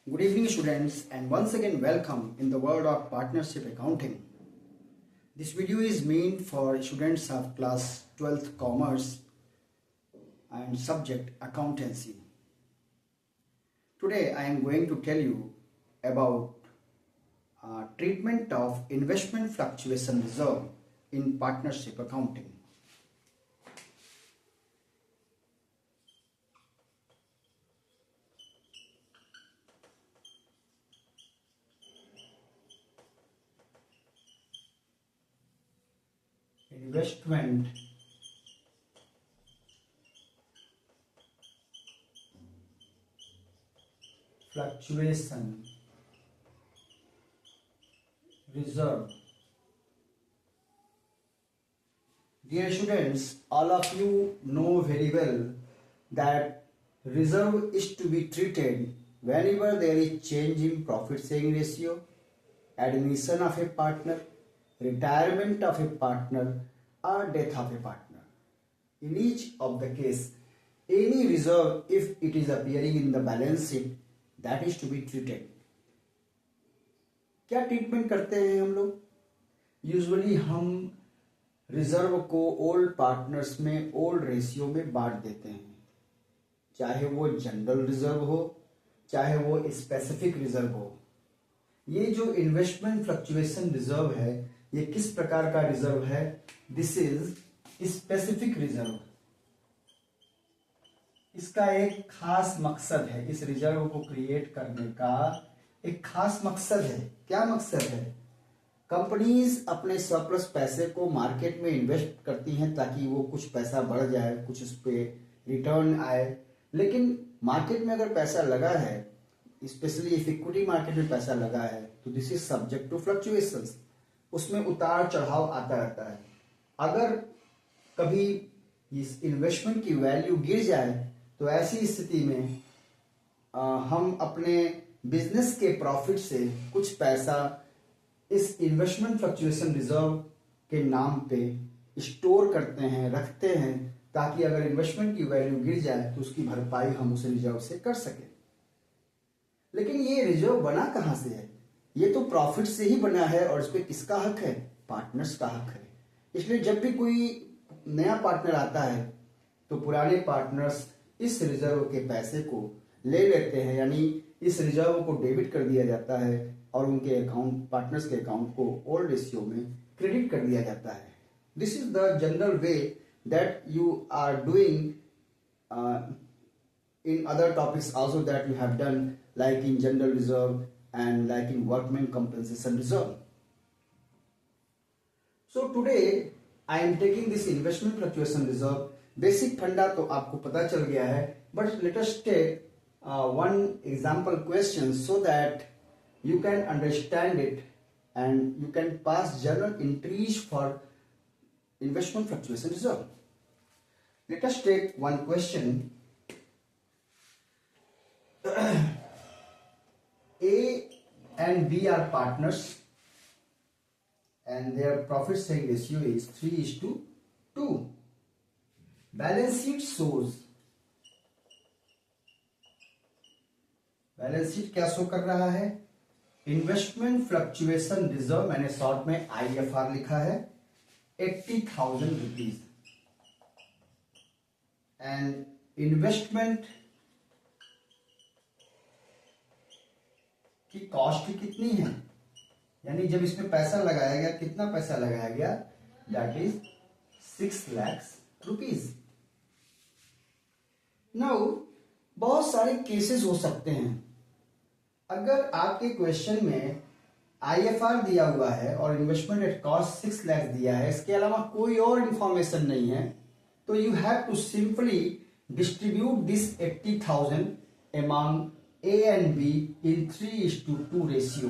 Good evening, students, and once again, welcome in the world of partnership accounting. This video is meant for students of class 12th commerce and subject accountancy. Today, I am going to tell you about treatment of investment fluctuation reserve in partnership accounting. Investment fluctuation reserve. Dear students, all of you know very well that reserve is to be treated whenever there is change in profit sharing ratio, admission of a partner, retirement of a partner, or death of a partner. In each of the case, any reserve, if it is appearing in the balance sheet, that is to be treated. क्या treatment करते हैं हम लोग? Usually हम reserve को old partners में old ratio में बांट देते हैं, चाहे वो जनरल रिजर्व हो, चाहे वो स्पेसिफिक रिजर्व हो. ये जो इन्वेस्टमेंट फ्लक्चुएशन रिजर्व है, ये किस प्रकार का रिजर्व है? This is specific reserve. इसका एक खास मकसद है, इस रिजर्व को क्रिएट करने का एक खास मकसद है. क्या मकसद है? कंपनीज अपने सरप्लस पैसे को मार्केट में इन्वेस्ट करती हैं ताकि वो कुछ पैसा बढ़ जाए, कुछ उस पे रिटर्न आए. लेकिन मार्केट में अगर पैसा लगा है, स्पेशली इफ इक्विटी मार्केट में पैसा लगा है, तो this is subject to fluctuations. उसमें उतार चढ़ाव आता रहता है. अगर कभी इस इन्वेस्टमेंट की वैल्यू गिर जाए तो ऐसी स्थिति में हम अपने बिजनेस के प्रॉफिट से कुछ पैसा इस इन्वेस्टमेंट फ्लक्चुएशन रिजर्व के नाम पे स्टोर करते हैं, रखते हैं, ताकि अगर इन्वेस्टमेंट की वैल्यू गिर जाए तो उसकी भरपाई हम उस रिजर्व से कर सकें. लेकिन ये रिजर्व बना कहां से है? ये तो प्रॉफिट से ही बना है. और इस पे किसका हक है? पार्टनर्स का हक है. इसलिए जब भी कोई नया पार्टनर आता है तो पुराने पार्टनर्स इस रिजर्व के पैसे को ले लेते हैं, यानी इस रिजर्व को डेबिट कर दिया जाता है और उनके अकाउंट, पार्टनर्स के अकाउंट को ओल्ड रेशियो में क्रेडिट कर दिया जाता है. This is the general way that you are doing in other topics also that you have done, like in general reserve and like in workmen compensation reserve. So today I am taking this investment fluctuation reserve. Basic फंडा तो आपको पता चल गया है, but let us take one example question so that you can understand it and you can pass journal entries for investment fluctuation reserve. Let us take one question. A and B are partners and their profit sharing ratio is 3:2. Balance sheet shows, balance sheet क्या show कर रहा है? Investment fluctuation reserve, मैंने short में IFR लिखा है, 80,000 rupees. And investment की cost कितनी है? यानी जब इसमें पैसा लगाया गया, कितना पैसा लगाया गया? That is 6 lakh rupees. Now बहुत सारे केसेस हो सकते हैं. अगर आपके क्वेश्चन में IFR दिया हुआ है और इन्वेस्टमेंट एट कॉस्ट 6 लाख दिया है, इसके अलावा कोई और इंफॉर्मेशन नहीं है, तो you have to simply distribute this 80,000 among A and B in 3:2 ratio.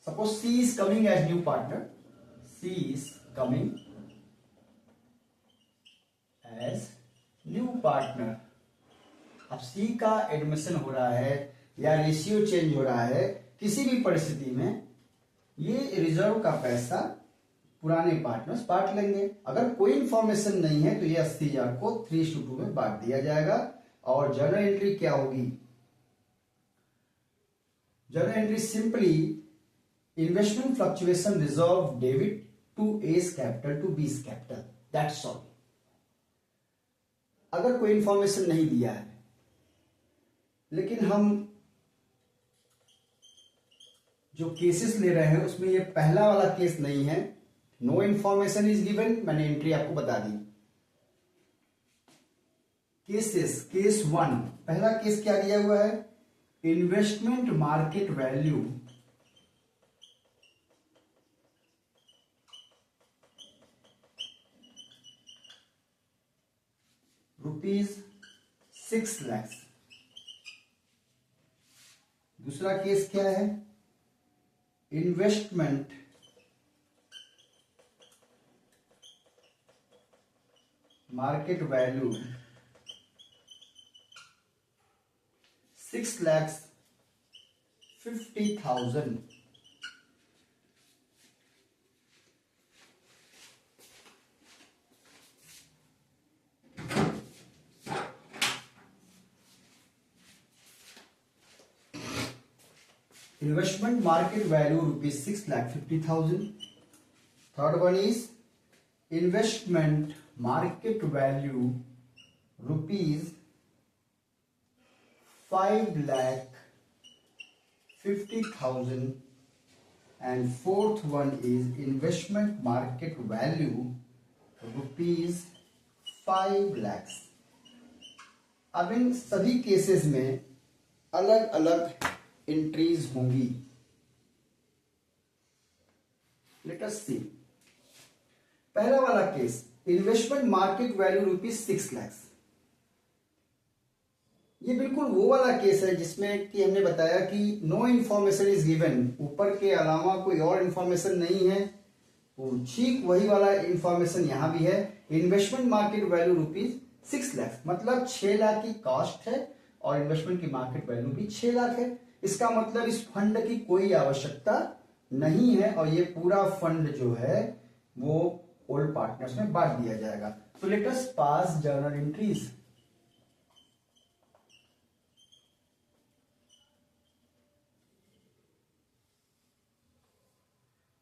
Suppose C is coming as new partner. C is coming as new partner. अब C का एडमिशन हो रहा है या रेशियो चेंज हो रहा है, किसी भी परिस्थिति में ये रिजर्व का पैसा पुराने पार्टनर्स बांट लेंगे. अगर कोई इंफॉर्मेशन नहीं है तो ये 80,000 को 3:2 में बांट दिया जाएगा और जर्नल एंट्री क्या होगी? Journal entry simply investment fluctuation reserve debit to A's capital to B's capital, that's all. अगर कोई इंफॉर्मेशन नहीं दिया है, लेकिन हम जो केसेस ले रहे हैं उसमें ये पहला वाला केस नहीं है, नो इंफॉर्मेशन इज गिवन, मैंने एंट्री आपको बता दी। केसेस, केस वन, पहला केस क्या दिया हुआ है? Investment market value ₹6 lakh. दूसरा केस क्या है? Investment market value ₹6,50,000। Investment market value ₹6,50,000. Third one is investment market value ₹5,50,000. And fourth one is investment market value ₹5 lakhs. अब इन सभी केसेस में अलग अलग एंट्रीज होंगी। लेट अस सी। पहला वाला case, investment market value ₹6 lakh. ये बिल्कुल वो वाला केस है जिसमें कि हमने बताया कि नो इंफॉर्मेशन इज गिवन, ऊपर के अलावा कोई और इंफॉर्मेशन नहीं है। तो ठीक वही वाला इंफॉर्मेशन यहां भी है। इन्वेस्टमेंट मार्केट वैल्यू ₹6 लाख, मतलब 6 लाख की कॉस्ट है और इन्वेस्टमेंट की मार्केट वैल्यू भी 6 लाख है। इसका मतलब इस फंड की कोई आवश्यकता नहीं है और ये पूरा फंड जो है वो ओल्ड पार्टनर्स में बांट दिया जाएगा। तो लेट अस पास जर्नल एंट्रीज।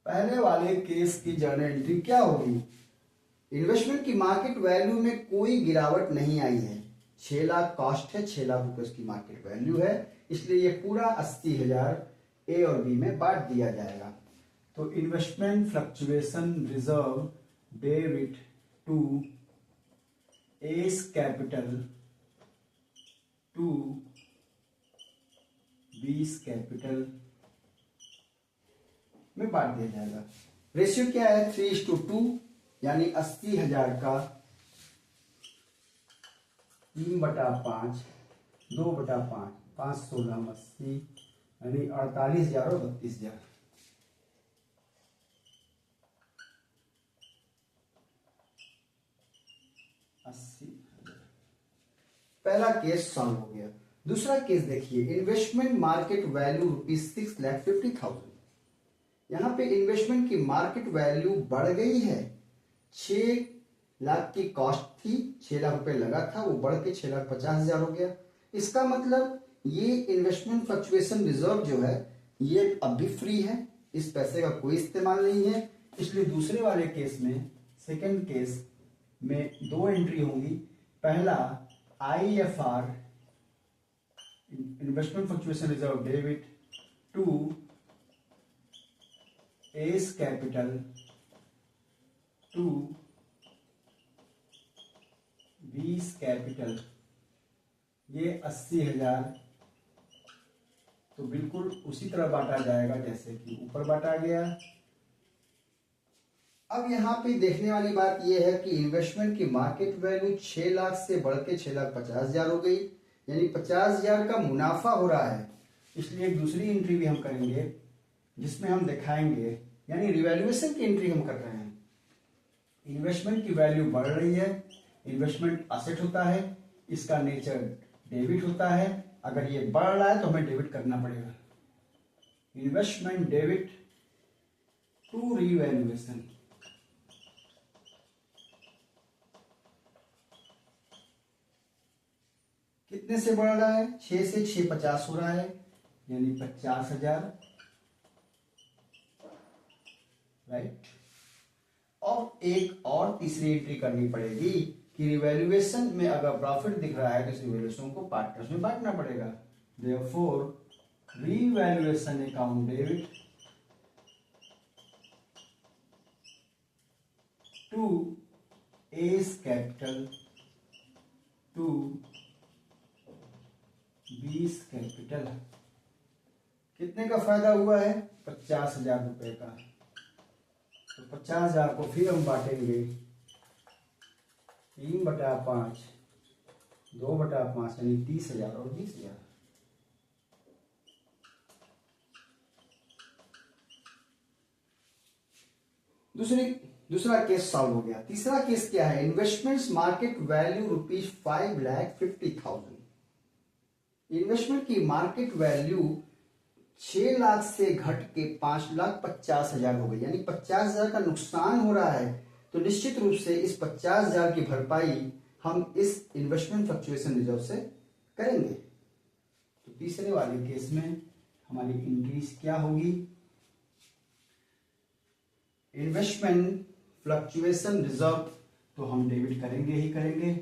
पहले वाले केस की जर्नल एंट्री क्या होगी? इन्वेस्टमेंट की मार्केट वैल्यू में कोई गिरावट नहीं आई है। 6 लाख कॉस्ट है, 6 लाख रुपए उसकी मार्केट वैल्यू है, इसलिए ये पूरा 80,000 ए और बी में बांट दिया जाएगा। तो investment fluctuation reserve debit to A's capital to B's capital में बांट दिया जाएगा। रेशियो क्या है? 3:2, यानी 80,000 का 3/5, 2/5, 5 16 80, यानी 48,000 और 32,000। पहला केस सॉल्व हो गया। दूसरा केस देखिए, इन्वेस्टमेंट मार्केट वैल्यू ₹6,50,000। यहां पे इन्वेस्टमेंट की मार्केट वैल्यू बढ़ गई है। 6 लाख की कॉस्ट थी, 6 लाख रुपए लगा था, वो बढ़ के 6,50,000 हो गया। इसका मतलब ये इन्वेस्टमेंट फ्लक्चुएशन रिजर्व जो है ये अब भी फ्री है, इस पैसे का कोई इस्तेमाल नहीं है। इसलिए दूसरे वाले केस में, सेकंड केस में 2 एंट्री होंगी। पहला IFR investment fluctuation reserve debit to A's capital to B's capital, ये 80,000 तो बिल्कुल उसी तरह बांटा जाएगा जैसे कि ऊपर बांटा गया। अब यहाँ पे देखने वाली बात यह है कि इन्वेस्टमेंट की मार्केट वैल्यू 6 लाख से बढ़ के 6,50,000 हो गई, यानी 50,000 का मुनाफा हो रहा है। इसलिए एक दूसरी एंट्री भी हम करेंगे जिसमें हम दिखाएंगे, यानी रिवैल्यूएशन की एंट्री हम कर रहे हैं। इन्वेस्टमेंट की वैल्यू बढ़ रही है, इन्वेस्टमेंट असेट होता है, इसका नेचर डेबिट होता है। अगर ये बढ़ रहा है तो हमें डेबिट करना पड़ेगा। इन्वेस्टमेंट डेबिट टू रिवैल्यूएशन, कितने से बढ़ रहा है? 6 से 6 50 हो रहा है, यानी 50,000, राइट। और एक और तीसरी एंट्री करनी पड़ेगी कि रिवैल्यूएशन में अगर प्रॉफिट दिख रहा है तो इस रिवैल्यूएशन को पार्टनर्स में बांटना पड़ेगा। Therefore revaluation account debit to A's capital to B's capital. कितने का फायदा हुआ है? 50,000 रुपए का। तो 50,000 को फिर हम बांटेंगे 3/5, 2/5, यानी 30,000 और 20,000। दूसरा केस सॉल्व हो गया। तीसरा केस क्या है? Investments market value ₹5,50,000। इन्वेस्टमेंट की मार्केट वैल्यू 6 लाख से घट के 5,50,000 हो गई, यानी 50,000 का नुकसान हो रहा है। तो निश्चित रूप से इस 50,000 की भरपाई हम इस इन्वेस्टमेंट फ्लक्चुएशन रिजर्व से करेंगे। तो तीसरे वाले केस में हमारी इंक्रीज क्या होगी? इन्वेस्टमेंट फ्लक्चुएशन रिजर्व तो हम डेबिट करेंगे ही करेंगे।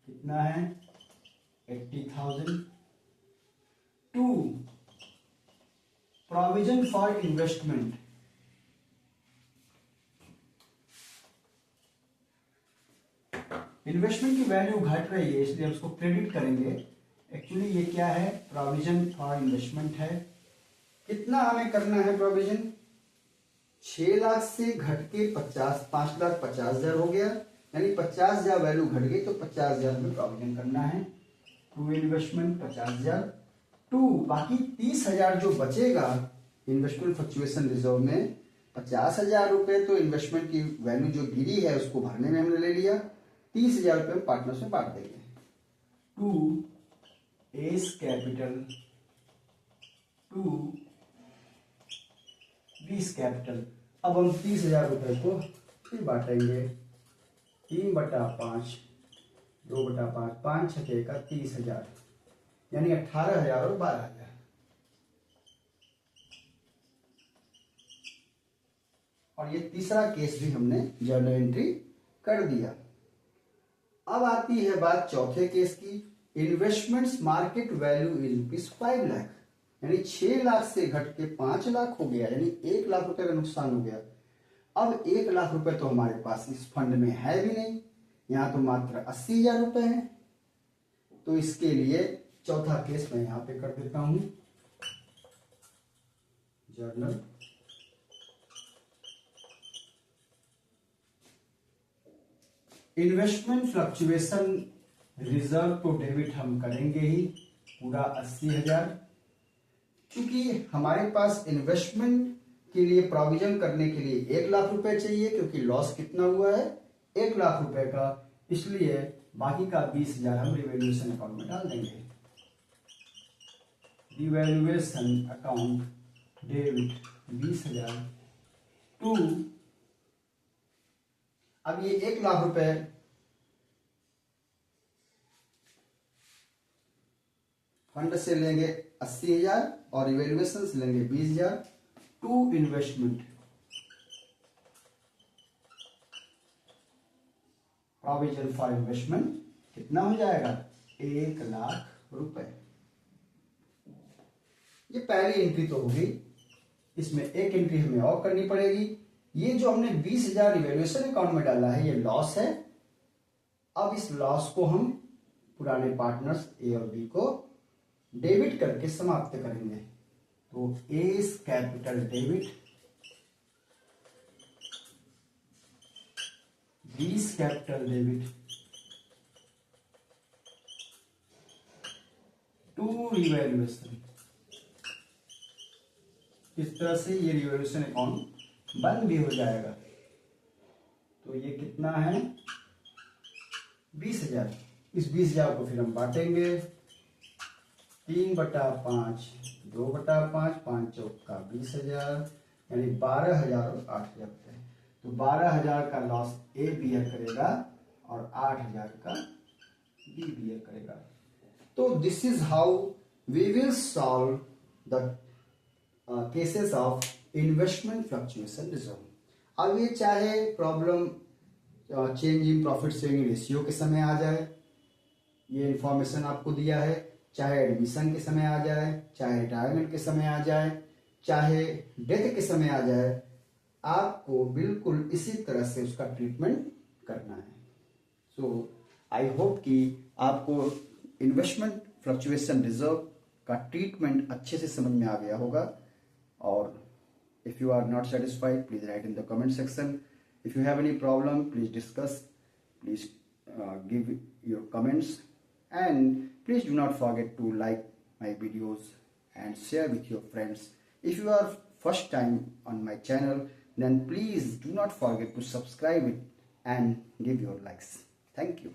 कितना है? 80,000 to provision for investment investment की वैल्यू घट रही है इसलिए उसको क्रेडिट करेंगे। एक्चुअली ये क्या है? प्रोविजन फॉर इन्वेस्टमेंट है। कितना हमें करना है प्रोविजन? 6 लाख से घट के 5,50,000 हो गया, यानी 50,000 वैल्यू घट गई तो 50,000 में प्रोविजन करना है। टू इन्वेस्टमेंट 50,000 टू बाकी 30,000 जो बचेगा इन्वेस्टमेंट फ्लक्चुएशन रिजर्व में, 50,000 रुपए तो इन्वेस्टमेंट की वैल्यू जो गिरी है उसको भरने में हमने ले लिया, 30,000 रुपए पार्टनर्स में बांट देंगे। To A's capital to B's capital. अब हम 30,000 रुपए को फिर बांटेंगे 3/5, 2/5, 5 छठे का 30,000, यानी 18,000 और 12,000। और ये तीसरा केस भी हमने जर्नल एंट्री कर दिया। अब आती है बात चौथे केस की। Investments market value is ₹5 lakh, यानी 6 लाख से घट के 5 लाख हो गया, यानी 1 लाख रुपए का नुकसान हो गया। अब 1 लाख रुपए तो हमारे पास इस फंड में है भी नहीं, यहां तो मात्र 80,000 रुपए है। तो इसके लिए चौथा केस मैं यहां पे कर देता हूं, जर्नल इन्वेस्टमेंट फ्लक्चुएशन रिजर्व तो डेबिट हम करेंगे ही पूरा 80,000, क्योंकि हमारे पास इन्वेस्टमेंट के लिए प्रोविजन करने के लिए 1 लाख रुपए चाहिए, क्योंकि लॉस कितना हुआ है? 1 लाख रुपए का, इसलिए बाकी का 20,000 हम रिवैल्यूएशन अकाउंट में डाल देंगे। रिवैल्यूएशन अकाउंट डेबिट 20,000 टू, अब ये 1 लाख रुपए फंड से लेंगे 80,000 और रिवैल्यूएशन से लेंगे 20,000 to investment provision for investment कितना हो जाएगा? 1 लाख रुपए। ये पहली एंट्री तो होगी, इसमें एक एंट्री हमें और करनी पड़ेगी। ये जो हमने 20,000 रिवैल्यूएशन अकाउंट में डाला है ये लॉस है। अब इस लॉस को हम पुराने पार्टनर्स ए और बी को डेबिट करके समाप्त करेंगे। तो A's capital debit 20 capital debit to revaluation. इस तरह से ये रिवैल्यूएशन अकाउंट बंद भी हो जाएगा। तो ये कितना है? 20,000। इस 20,000 को फिर हम बांटेंगे 3/5, 2/5, 5 चौका 20,000, यानी 12,000 और 8,000 रुपए। तो 12,000 का लॉस ए बियर करेगा और 8,000 का बी बियर करेगा। तो this is how we will solve the cases of investment fluctuation reserve. अब ये चाहे problem change in profit sharing ratio के समय आ जाए, ये इंफॉर्मेशन आपको दिया है, चाहे एडमिशन के समय आ जाए, चाहे रिटायरमेंट के समय आ जाए, चाहे डेथ के समय आ जाए, आपको बिल्कुल इसी तरह से उसका ट्रीटमेंट करना है। सो आई होप कि आपको इन्वेस्टमेंट फ्लक्चुएशन रिजर्व का ट्रीटमेंट अच्छे से समझ में आ गया होगा। और if you are not satisfied, please write in the comment section. If you have any problem, please discuss, please give your comments, and please do not forget to like my videos and share with your friends. If you are first time on my channel, then please do not forget to subscribe it and give your likes. Thank you.